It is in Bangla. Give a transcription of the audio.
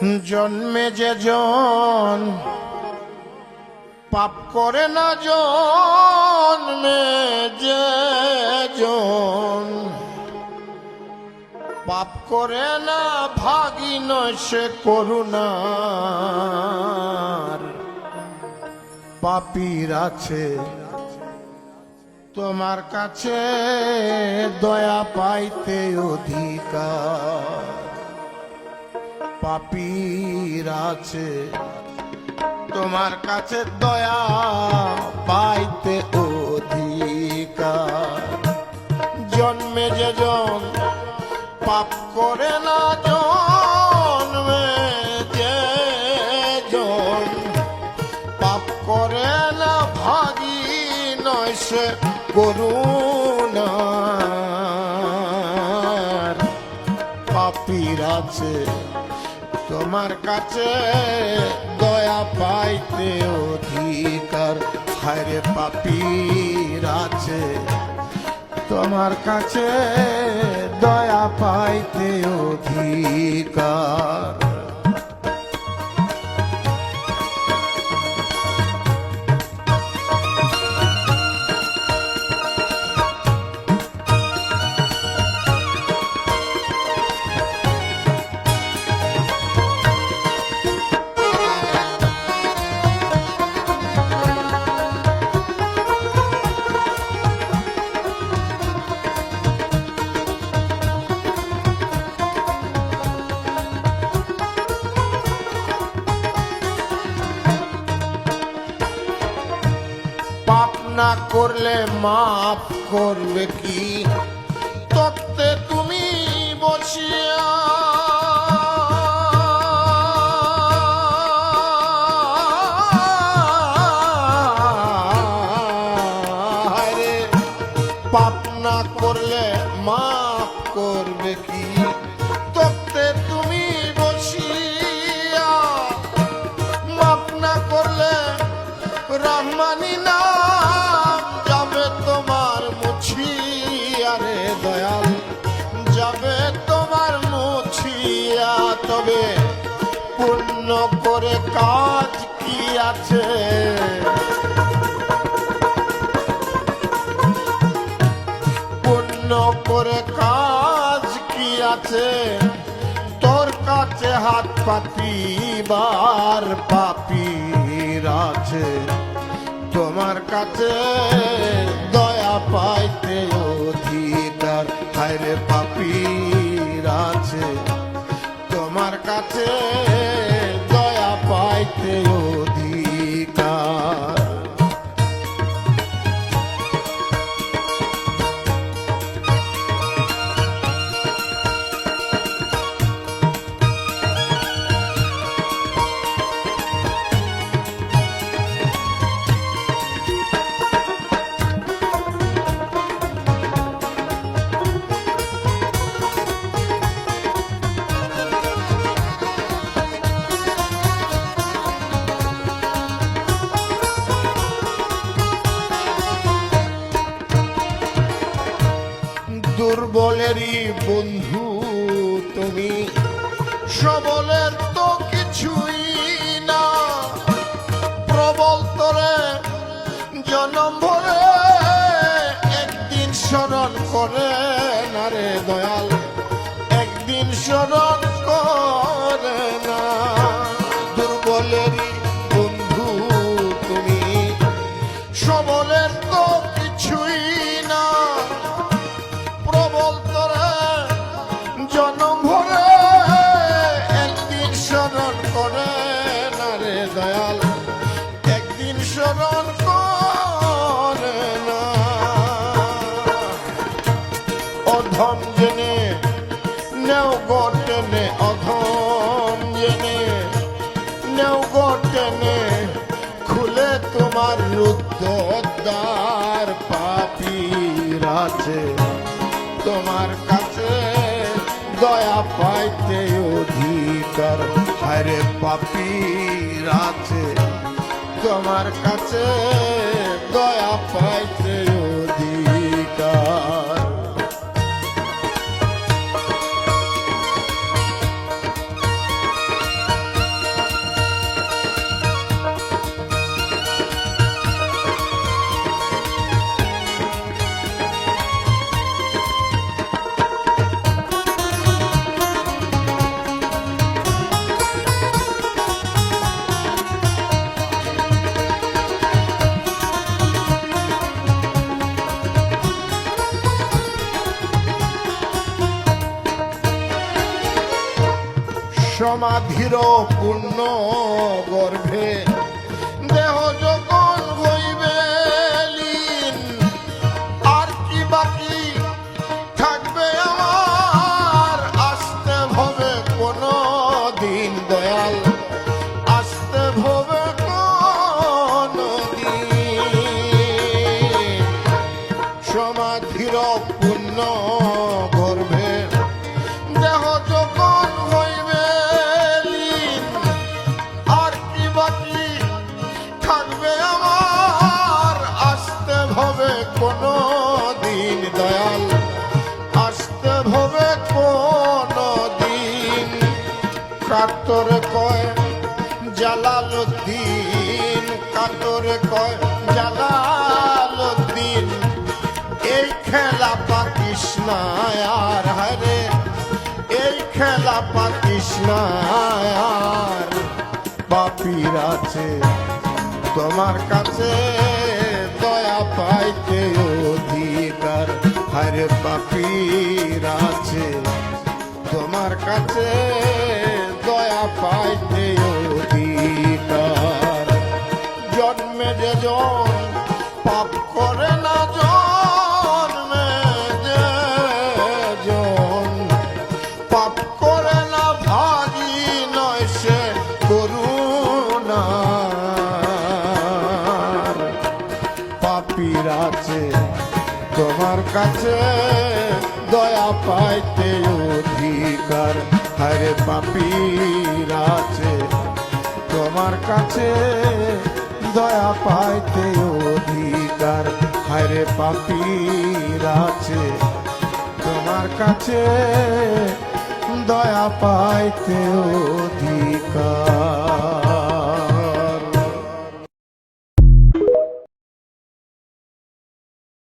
জন্মে যে জন পাপ করে না, জন্মে যে জন পাপ করে না, ভাগী নয় সে করুণার পাপীর আছে তোমার কাছে দয়া পাইতে অধিকার। পাপীর আছে তোমার কাছে দয়া পাইতে অধিকার। জন্মে যে জন পাপ করে না, জন্মে যে জন পাপ করে না, ভাগী নয় সে করুণার পাপীর আছে তোমার কাছে দয়া পাইতে অধিকার। হায়রে পাপীর আছে তোমার কাছে দয়া পাইতে অধিকার। পাপ না করলে মাফ করবে কি, তত্ত্বে তুমি বসিয়া রে। পাপ না করলে মাফ করবে কি, তত্ত্বে তুমি বসিয়া। মাফ না করলে রহমানি নাম যাবে তোমার মুছিয়া রে দয়াল, যাবে তোমার মুছিয়া। তবে পুণ্য করে কাজ কি আছে, পুণ্য করে কাজ কি আছে, তোর কাছে হাত পাতিবার পাপীর আছে তোমার কাছে দয়া পাইতে অধিকার। হায়রে পাপীর আছে তোমার কাছে দয়া পাইতে অধিকার। দুর্বলেরই বন্ধু তুমি, সবলের তো কিছুই না। প্রবল তোরে জনম ভরে একদিন স্মরণ করে না রে দয়াল, একদিন স্মরণ করে না। দুর্বলেরই বন্ধু তুমি, সবলের তো কিছুই না। প্রবল তোরে জনম ভরে একদিন স্মরণ করে না রে দয়াল, একদিন স্মরণ করে না। অধম জেনে নেও গটেনে, অধম জেনে নেও গটেনে, খুলে তোমার রুদ্ধদ্বার। পাপীর আছে তোমার কাছে দয়া পাইতে অধিকার। হায়রে পাপীর আছে তোমার কাছে দয়া পাইতে অধিকার। সমাধির পূর্ণ গর্ভে দেহ যখন হইবে লীন, আর কি বাকি থাকবে আমার? আসতে হবে কোনো দিন দয়াল, আসতে হবে কোনো দিন। সমাধির পূর্ণ গর্ভে দেহ যখন হইবে লীন, আর কি বাকি থাকবে আমার? আসতে হবে কোনো দিন দয়াল, আসতে হবে কোনো দিন। কাতরে কয় জালালউদ্দিন, কাতরে কয় জালালউদ্দিন, এই খেলা পাকিস না আর, হরে এই খেলা পাকিস না আর। পাপীর আছে তোমার কাছে দয়া পাইতে অধিকার, হরে পাপীর আছে তোমার কাছে দয়া পাইতে অধিকার। জন্মে যে জন পাপ করে না, জন্মে যে জন পাপ করে না, ভাগী নয় সে করুণার। পাপীর আছে তোমার কাছে দয়া পাইতে অধিকার, হরে পাপীর আছে তোমার কাছে দয়া পাইতে অধিকার, হরে পাপীর আছে তোমার কাছে দয়া পাইতে অধিকার।